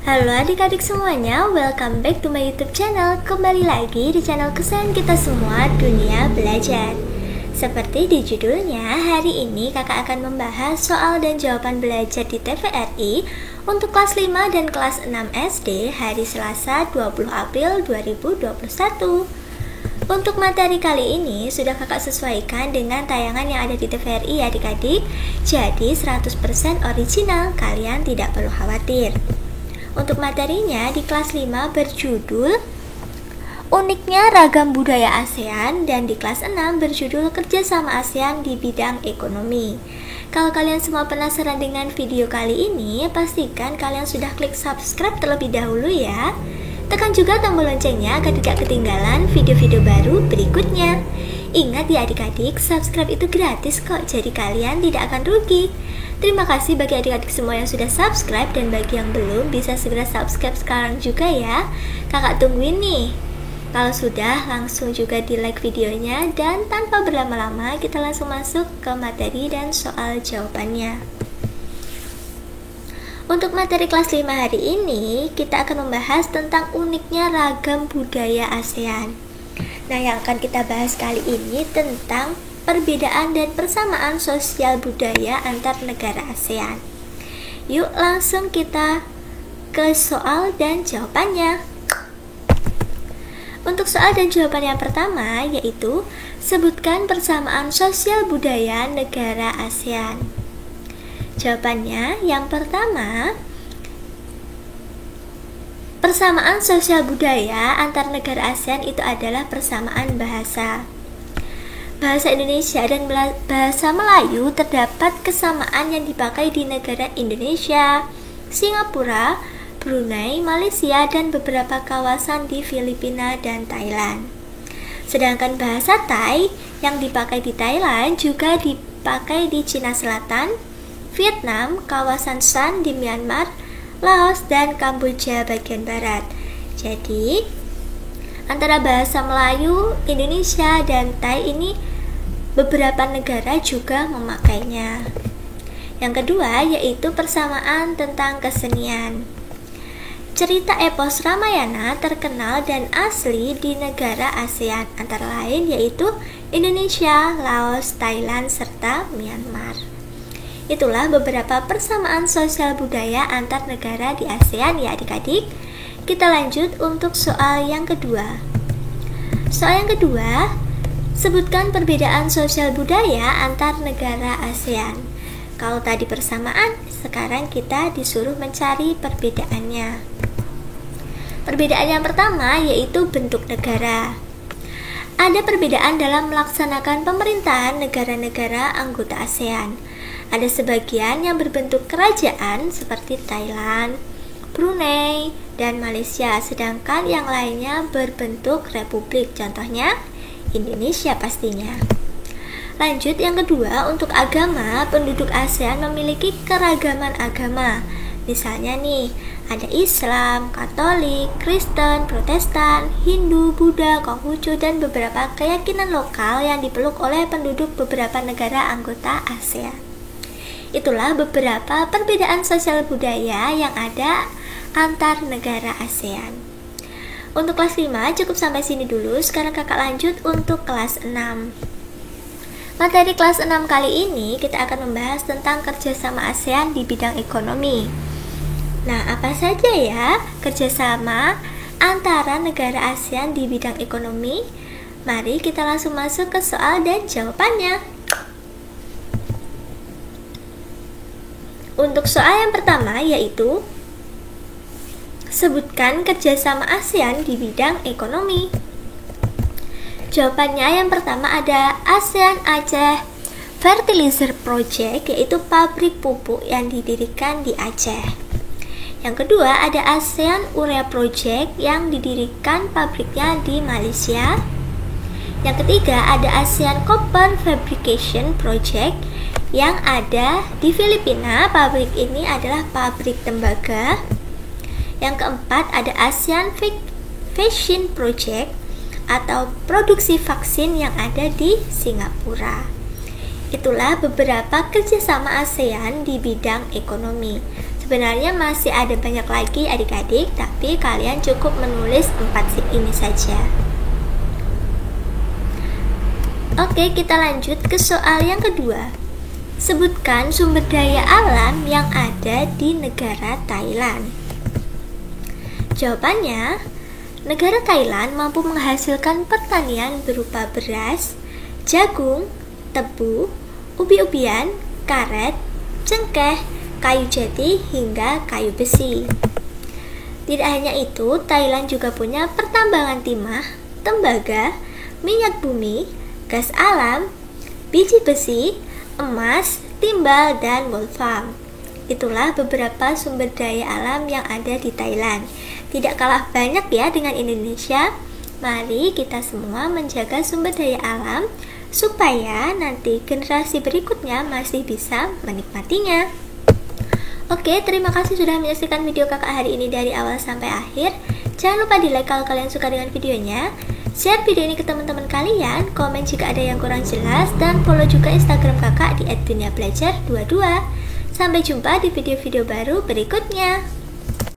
Halo adik-adik semuanya, welcome back to my YouTube channel. Kembali lagi di channel kesayangan kita semua, Dunia Belajar. Seperti di judulnya, hari ini kakak akan membahas soal dan jawaban belajar di TVRI untuk kelas 5 dan kelas 6 SD hari Selasa 20 April 2021. Untuk materi kali ini sudah kakak sesuaikan dengan tayangan yang ada di TVRI ya adik-adik. Jadi 100% original, kalian tidak perlu khawatir. Untuk materinya di kelas 5 berjudul Uniknya Ragam Budaya ASEAN, dan di kelas 6 berjudul Kerjasama ASEAN di Bidang Ekonomi. Kalau kalian semua penasaran dengan video kali ini, pastikan kalian sudah klik subscribe terlebih dahulu ya. Tekan juga tombol loncengnya agar tidak ketinggalan video-video baru berikutnya. Ingat ya adik-adik, subscribe itu gratis kok, jadi kalian tidak akan rugi. Terima kasih bagi adik-adik semua yang sudah subscribe, dan bagi yang belum bisa segera subscribe sekarang juga ya. Kakak tungguin nih. Kalau sudah, langsung juga di like videonya, dan tanpa berlama-lama kita langsung masuk ke materi dan soal jawabannya. Untuk materi kelas 5 hari ini, kita akan membahas tentang uniknya ragam budaya ASEAN. Nah, yang akan kita bahas kali ini tentang perbedaan dan persamaan sosial budaya antar negara ASEAN. Yuk langsung kita ke soal dan jawabannya. Untuk soal dan jawaban yang pertama yaitu sebutkan persamaan sosial budaya negara ASEAN. Jawabannya yang pertama, persamaan sosial budaya antar negara ASEAN itu adalah persamaan bahasa. Bahasa Indonesia dan bahasa Melayu terdapat kesamaan yang dipakai di negara Indonesia, Singapura, Brunei, Malaysia, dan beberapa kawasan di Filipina dan Thailand. Sedangkan bahasa Thai yang dipakai di Thailand juga dipakai di Cina Selatan, Vietnam, kawasan Shan di Myanmar, Laos, dan Kamboja bagian barat. Jadi, antara bahasa Melayu, Indonesia, dan Thai ini beberapa negara juga memakainya. Yang kedua yaitu persamaan tentang kesenian. Cerita epos Ramayana terkenal dan asli di negara ASEAN, antara lain yaitu Indonesia, Laos, Thailand, serta Myanmar. Itulah beberapa persamaan sosial budaya antar negara di ASEAN ya adik-adik. Kita lanjut untuk soal yang kedua. Soal yang kedua, sebutkan perbedaan sosial budaya antar negara ASEAN. Kalau tadi persamaan, sekarang kita disuruh mencari perbedaannya. Perbedaan yang pertama yaitu bentuk negara. Ada perbedaan dalam melaksanakan pemerintahan negara-negara anggota ASEAN. Ada sebagian yang berbentuk kerajaan seperti Thailand, Brunei, dan Malaysia, sedangkan yang lainnya berbentuk republik, contohnya Indonesia pastinya. Lanjut yang kedua, untuk agama, penduduk ASEAN memiliki keragaman agama. Misalnya nih, ada Islam, Katolik, Kristen, Protestan, Hindu, Buddha, Konghucu, dan beberapa keyakinan lokal yang dipeluk oleh penduduk beberapa negara anggota ASEAN. Itulah beberapa perbedaan sosial budaya yang ada antar negara ASEAN. Untuk kelas 5 cukup sampai sini dulu. Sekarang kakak lanjut untuk kelas 6. Materi kelas 6 kali ini kita akan membahas tentang kerjasama ASEAN di bidang ekonomi. Nah, apa saja ya kerjasama antara negara ASEAN di bidang ekonomi? Mari kita langsung masuk ke soal dan jawabannya. Untuk soal yang pertama yaitu sebutkan kerjasama ASEAN di bidang ekonomi. Jawabannya yang pertama ada ASEAN Aceh Fertilizer Project, yaitu pabrik pupuk yang didirikan di Aceh. Yang kedua ada ASEAN Urea Project yang didirikan pabriknya di Malaysia. Yang ketiga ada ASEAN Copper Fabrication Project yang ada di Filipina. Pabrik ini adalah pabrik tembaga. Yang keempat ada ASEAN Vaccine Project atau produksi vaksin yang ada di Singapura. Itulah beberapa kerjasama ASEAN di bidang ekonomi. Sebenarnya masih ada banyak lagi adik-adik, tapi kalian cukup menulis 4 ini saja. Oke, kita lanjut ke soal yang kedua. Sebutkan sumber daya alam yang ada di negara Thailand. Jawabannya, negara Thailand mampu menghasilkan pertanian berupa beras, jagung, tebu, ubi-ubian, karet, cengkeh, kayu jati, hingga kayu besi. Tidak hanya itu, Thailand juga punya pertambangan timah, tembaga, minyak bumi, gas alam, biji besi, emas, timbal, dan wolfram. Itulah beberapa sumber daya alam yang ada di Thailand. Tidak kalah banyak ya dengan Indonesia. Mari kita semua menjaga sumber daya alam supaya nanti generasi berikutnya masih bisa menikmatinya. Oke, terima kasih sudah menyaksikan video kakak hari ini dari awal sampai akhir. Jangan lupa di like kalau kalian suka dengan videonya, share video ini ke teman-teman kalian, komen jika ada yang kurang jelas, dan follow juga Instagram kakak di @duniabelajar22. Sampai jumpa di video-video baru berikutnya.